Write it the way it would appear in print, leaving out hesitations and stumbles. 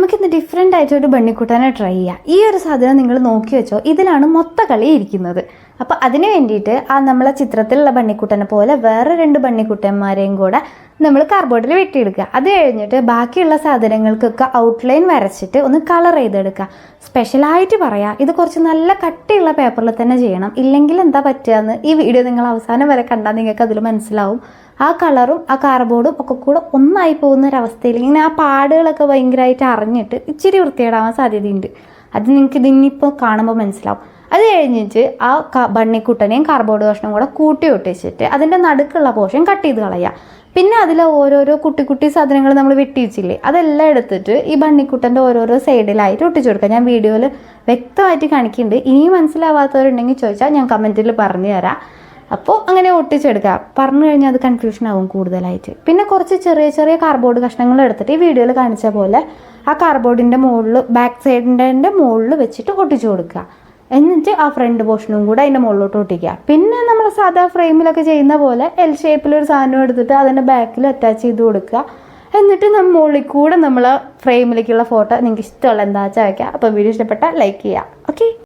നമുക്കിന്ന് ഡിഫറെൻ്റ് ആയിട്ടൊരു ബണ്ണിക്കുട്ടനെ ട്രൈ ചെയ്യാം. ഈ ഒരു സാധനം നിങ്ങൾ നോക്കി വെച്ചോ, ഇതിലാണ് മൊത്ത കളി ഇരിക്കുന്നത്. അപ്പോൾ അതിന് വേണ്ടിയിട്ട് നമ്മളെ ചിത്രത്തിലുള്ള ബണ്ണിക്കുട്ടനെ പോലെ വേറെ 2 ബണ്ണിക്കുട്ടന്മാരെയും കൂടെ നമ്മൾ കാർഡ്ബോർഡിൽ വെട്ടിയെടുക്കുക. അത് കഴിഞ്ഞിട്ട് ബാക്കിയുള്ള സാധനങ്ങൾക്കൊക്കെ ഔട്ട്ലൈൻ വരച്ചിട്ട് ഒന്ന് കളർ ചെയ്തെടുക്കുക. സ്പെഷ്യലായിട്ട് പറയാം, ഇത് കുറച്ച് നല്ല കട്ടിയുള്ള പേപ്പറിൽ തന്നെ ചെയ്യണം. ഇല്ലെങ്കിൽ എന്താ പറ്റുകയെന്ന് ഈ വീഡിയോ നിങ്ങൾ അവസാനം വരെ കണ്ടാൽ നിങ്ങൾക്ക് അതിൽ മനസ്സിലാവും. ആ കളറും ആ കാർഡ്ബോർഡും ഒക്കെ കൂടെ ഒന്നായി പോകുന്നൊരവസ്ഥയിൽ ഇങ്ങനെ ആ പാടുകളൊക്കെ ഭയങ്കരമായിട്ട് അറിഞ്ഞിട്ട് ഇച്ചിരി വൃത്തികേടാവാൻ സാധ്യതയുണ്ട്. അത് നിങ്ങൾക്ക് ഇതിനിപ്പോൾ കാണുമ്പോൾ മനസ്സിലാവും. അത് കഴിഞ്ഞിട്ട് ആ ബണ്ണിക്കുട്ടനെയും കാർഡ്ബോർഡ് കഷ്ണം കൂടെ കൂട്ടി ഒട്ടിച്ചിട്ട് അതിൻ്റെ നടുക്കുള്ള പോർഷൻ കട്ട് ചെയ്ത് കളയുക. പിന്നെ അതിലെ ഓരോരോ കുട്ടി കുട്ടി സാധനങ്ങൾ നമ്മൾ വെട്ടിച്ചില്ലേ, അതെല്ലാം എടുത്തിട്ട് ഈ ബണ്ണിക്കുട്ടൻ്റെ ഓരോരോ സൈഡിലായിട്ട് ഒട്ടിച്ചു കൊടുക്കുക. ഞാൻ വീഡിയോയിൽ വ്യക്തമായിട്ട് കാണിക്കുന്നുണ്ട്. ഇനിയും മനസ്സിലാവാത്തവരുണ്ടെങ്കിൽ ചോദിച്ചാൽ ഞാൻ കമൻറ്റിൽ പറഞ്ഞു തരാം. അപ്പോൾ അങ്ങനെ ഒട്ടിച്ചെടുക്കുക. പറഞ്ഞു കഴിഞ്ഞാൽ അത് കൺഫ്യൂഷൻ ആവും കൂടുതലായിട്ട്. പിന്നെ കുറച്ച് ചെറിയ ചെറിയ കാർഡ്ബോർഡ് കഷ്ണങ്ങൾ എടുത്തിട്ട് ഈ വീഡിയോയിൽ കാണിച്ച പോലെ ആ കാർഡ്ബോർഡിൻ്റെ മുകളിൽ ബാക്ക് സൈഡിൻ്റെ മുകളിൽ വെച്ചിട്ട് ഒട്ടിച്ചു കൊടുക്കുക. എന്നിട്ട് ആ ഫ്രണ്ട് പോർഷനും കൂടെ അതിൻ്റെ മുകളിലോട്ട് ഒട്ടിക്കുക. പിന്നെ നമ്മൾ സാധാ ഫ്രെയിമിലൊക്കെ ചെയ്യുന്ന പോലെ എൽ ഷേപ്പിലൊരു സാധനം എടുത്തിട്ട് അതിൻ്റെ ബാക്കിൽ അറ്റാച്ച് ചെയ്ത് കൊടുക്കുക. എന്നിട്ട് മുകളിൽ കൂടെ നമ്മൾ ഫ്രെയിമിലേക്കുള്ള ഫോട്ടോ നിങ്ങൾക്ക് ഇഷ്ടമുള്ള എന്താ വെച്ചാൽ വയ്ക്കുക. അപ്പോൾ വീഡിയോ ഇഷ്ടപ്പെട്ടാൽ ലൈക്ക് ചെയ്യുക. ഓക്കെ.